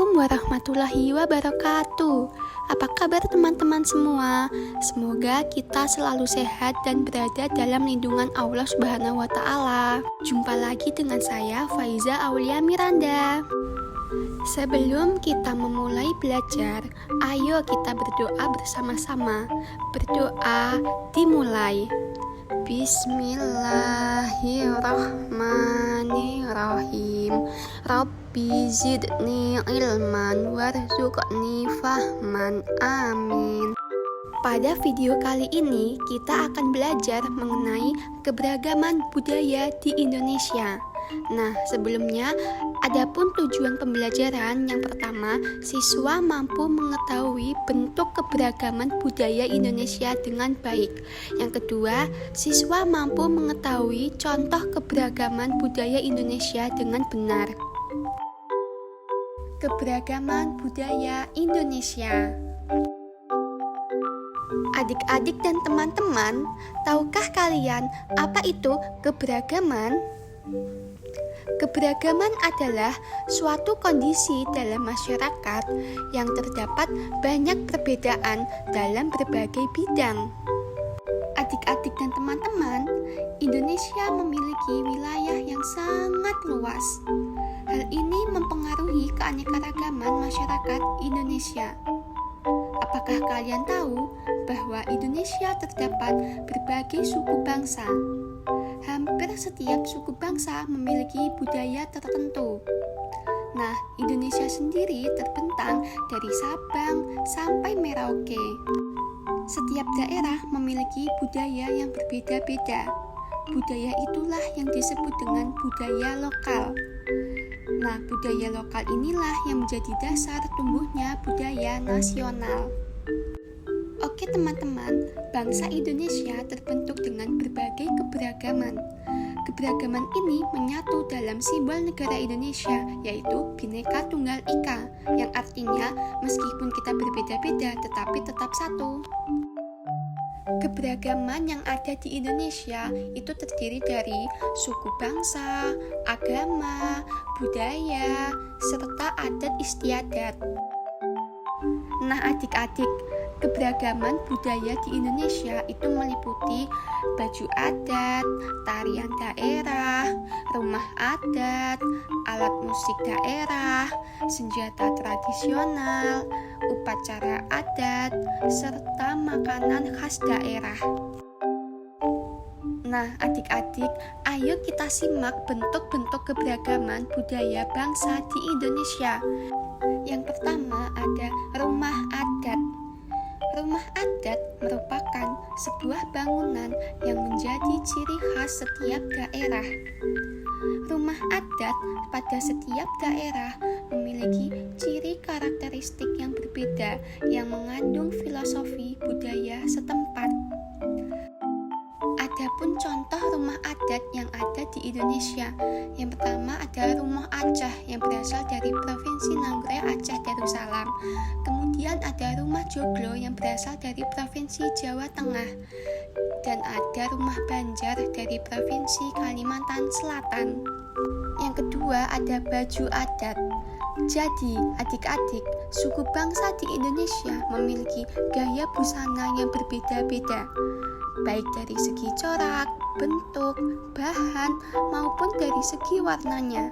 Assalamualaikum warahmatullahi wabarakatuh. Apa kabar teman-teman semua? Semoga kita selalu sehat dan berada dalam lindungan Allah Subhanahu wa Ta'ala. Jumpa lagi dengan saya, Faiza Aulia Miranda. Sebelum kita memulai belajar, ayo kita berdoa bersama-sama. Berdoa dimulai. Bismillahirrahmanirrahim. Rabbi zidni ilman warzuqni fahman. Amin. Pada video kali ini kita akan belajar mengenai keberagaman budaya di Indonesia. Nah, sebelumnya adapun tujuan pembelajaran yang pertama, siswa mampu mengetahui bentuk keberagaman budaya Indonesia dengan baik. Yang kedua, siswa mampu mengetahui contoh keberagaman budaya Indonesia dengan benar. Keberagaman budaya Indonesia. Adik-adik dan teman-teman, tahukah kalian apa itu keberagaman? Keberagaman adalah suatu kondisi dalam masyarakat yang terdapat banyak perbedaan dalam berbagai bidang. Adik-adik dan teman-teman, Indonesia memiliki wilayah yang sangat luas. Hal ini mempengaruhi keanekaragaman masyarakat Indonesia. Apakah kalian tahu bahwa Indonesia terdapat berbagai suku bangsa? Hampir setiap suku bangsa memiliki budaya tertentu. Nah, Indonesia sendiri terbentang dari Sabang sampai Merauke. Setiap daerah memiliki budaya yang berbeda-beda. Budaya itulah yang disebut dengan budaya lokal. Nah, budaya lokal inilah yang menjadi dasar tumbuhnya budaya nasional. Oke teman-teman, bangsa Indonesia terbentuk dengan berbagai keberagaman. Keberagaman ini menyatu dalam simbol negara Indonesia, yaitu Bhinneka Tunggal Ika, yang artinya meskipun kita berbeda-beda tetapi tetap satu. Keberagaman yang ada di Indonesia itu terdiri dari suku bangsa, agama, budaya, serta adat istiadat. Nah adik-adik, keberagaman budaya di Indonesia itu meliputi baju adat, tarian daerah, rumah adat, alat musik daerah, senjata tradisional, upacara adat, serta makanan khas daerah. Nah, adik-adik, ayo kita simak bentuk-bentuk keberagaman budaya bangsa di Indonesia. Yang pertama ada rumah adat. Rumah adat merupakan sebuah bangunan yang menjadi ciri khas setiap daerah. Rumah adat pada setiap daerah memiliki ciri karakteristik yang berbeda yang mengandung filosofi budaya setempat. Adapun contoh rumah adat yang ada di Indonesia, yang pertama ada Rumah Aceh yang berasal dari Provinsi Nagreg Aceh Darussalam. Kemudian ada Rumah Joglo yang berasal dari Provinsi Jawa Tengah. Dan ada Rumah Banjar dari Provinsi Kalimantan Selatan. Yang kedua ada baju adat. Jadi, adik-adik, suku bangsa di Indonesia memiliki gaya busana yang berbeda-beda, baik dari segi corak, bentuk, bahan, maupun dari segi warnanya.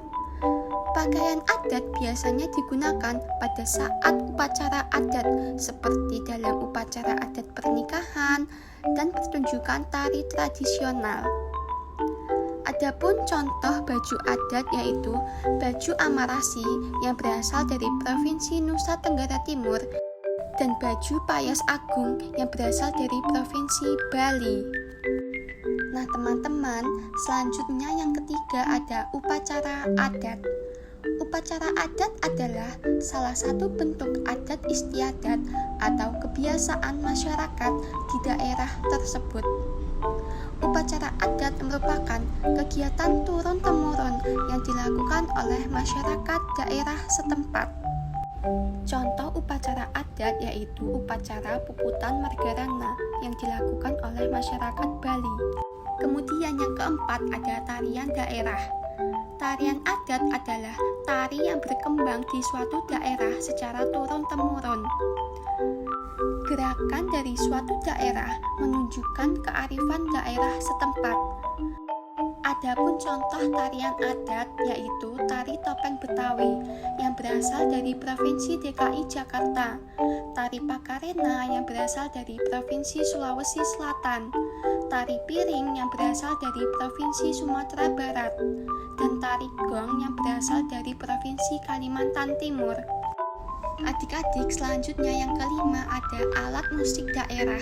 Pakaian adat biasanya digunakan pada saat upacara adat, seperti dalam upacara adat pernikahan dan pertunjukan tari tradisional. Adapun contoh baju adat yaitu baju amarasi yang berasal dari Provinsi Nusa Tenggara Timur dan baju payas agung yang berasal dari Provinsi Bali. Nah teman-teman, selanjutnya yang ketiga ada upacara adat. Upacara adat adalah salah satu bentuk adat istiadat atau kebiasaan masyarakat di daerah tersebut. Upacara adat merupakan kegiatan turun-temurun yang dilakukan oleh masyarakat daerah setempat. Contoh upacara adat yaitu upacara puputan Margarana yang dilakukan oleh masyarakat Bali. Kemudian yang keempat ada tarian daerah. Tarian adat adalah tari yang berkembang di suatu daerah secara turun-temurun. Gerakan dari suatu daerah menunjukkan kearifan daerah setempat. Adapun contoh tarian adat yaitu tari topeng Betawi yang berasal dari Provinsi DKI Jakarta, tari Pakarena yang berasal dari Provinsi Sulawesi Selatan, tari piring yang berasal dari Provinsi Sumatera Barat, dan tari gong yang berasal dari Provinsi Kalimantan Timur. Adik-adik, selanjutnya yang kelima ada alat musik daerah.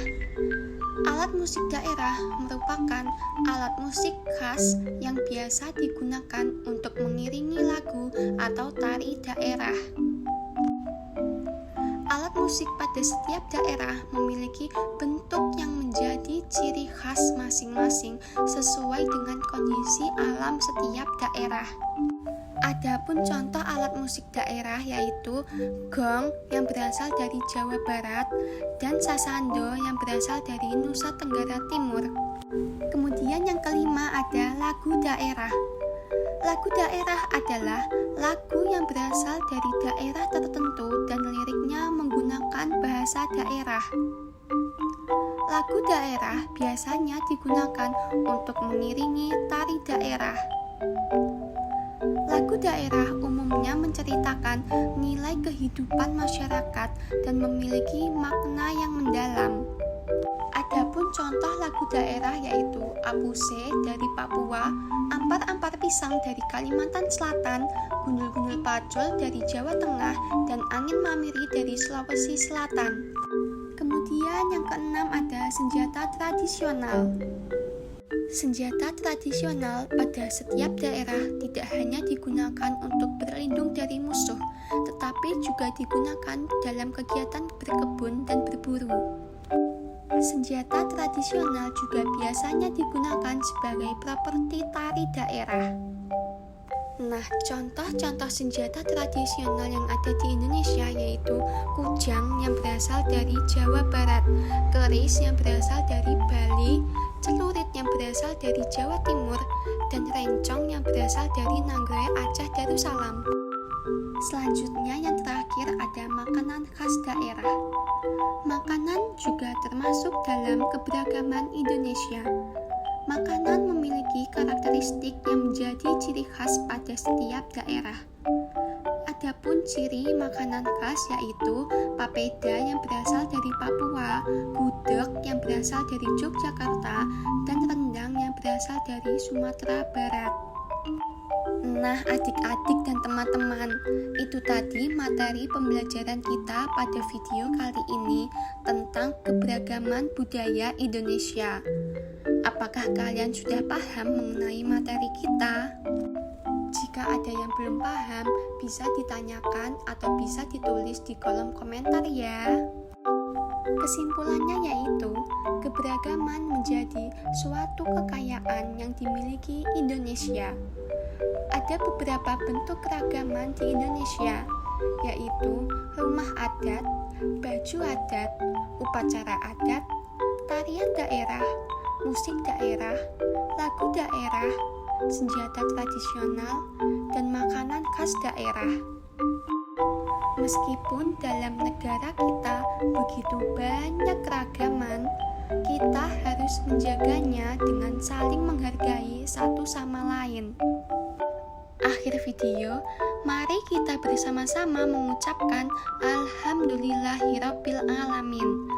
Alat musik daerah merupakan alat musik khas yang biasa digunakan untuk mengiringi lagu atau tari daerah. Alat musik pada setiap daerah memiliki bentuk yang menjadi ciri khas masing-masing sesuai dengan kondisi alam setiap daerah. Adapun contoh alat musik daerah yaitu gong yang berasal dari Jawa Barat dan sasando yang berasal dari Nusa Tenggara Timur. Kemudian yang kelima ada lagu daerah. Lagu daerah adalah lagu yang berasal dari daerah tertentu dan liriknya menggunakan bahasa daerah. Lagu daerah biasanya digunakan untuk mengiringi tari daerah. Lagu daerah umumnya menceritakan nilai kehidupan masyarakat dan memiliki makna yang mendalam. Adapun contoh lagu daerah yaitu Apuse dari Papua, Ampar-ampar pisang dari Kalimantan Selatan, Gundul-gundul pacul dari Jawa Tengah, dan Angin mamiri dari Sulawesi Selatan. Kemudian yang keenam ada senjata tradisional. Senjata tradisional pada setiap daerah tidak hanya digunakan untuk berlindung dari musuh, tetapi juga digunakan dalam kegiatan berkebun dan berburu. Senjata tradisional juga biasanya digunakan sebagai properti tari daerah. Nah, contoh-contoh senjata tradisional yang ada di Indonesia yaitu kujang yang berasal dari Jawa Barat, keris yang berasal dari Bali, celurit yang berasal dari Jawa Timur, dan rencong yang berasal dari Nagraya Aceh Darussalam. Selanjutnya yang terakhir ada makanan khas daerah. Makanan juga termasuk dalam keberagaman Indonesia. Makanan memiliki karakteristik yang menjadi ciri khas pada setiap daerah. Adapun ciri makanan khas yaitu papeda yang berasal dari Papua, gudeg yang berasal dari Yogyakarta, dan rendang yang berasal dari Sumatera Barat. Nah, adik-adik dan teman-teman, itu tadi materi pembelajaran kita pada video kali ini tentang keberagaman budaya Indonesia. Apakah kalian sudah paham mengenai materi kita? Jika ada yang belum paham, bisa ditanyakan atau bisa ditulis di kolom komentar ya. Kesimpulannya yaitu, keberagaman menjadi suatu kekayaan yang dimiliki Indonesia. Ada beberapa bentuk keragaman di Indonesia, yaitu rumah adat, baju adat, upacara adat, tarian daerah, musik daerah, lagu daerah, senjata tradisional, dan makanan khas daerah. Meskipun dalam negara kita begitu banyak keragaman, kita harus menjaganya dengan saling menghargai satu sama lain. Akhir video, mari kita bersama-sama mengucapkan Alhamdulillahirabbil alamin.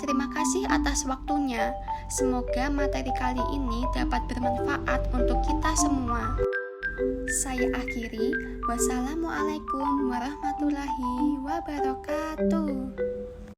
Terima kasih atas waktunya. Semoga materi kali ini dapat bermanfaat untuk kita semua. Saya akhiri. Wassalamualaikum warahmatullahi wabarakatuh.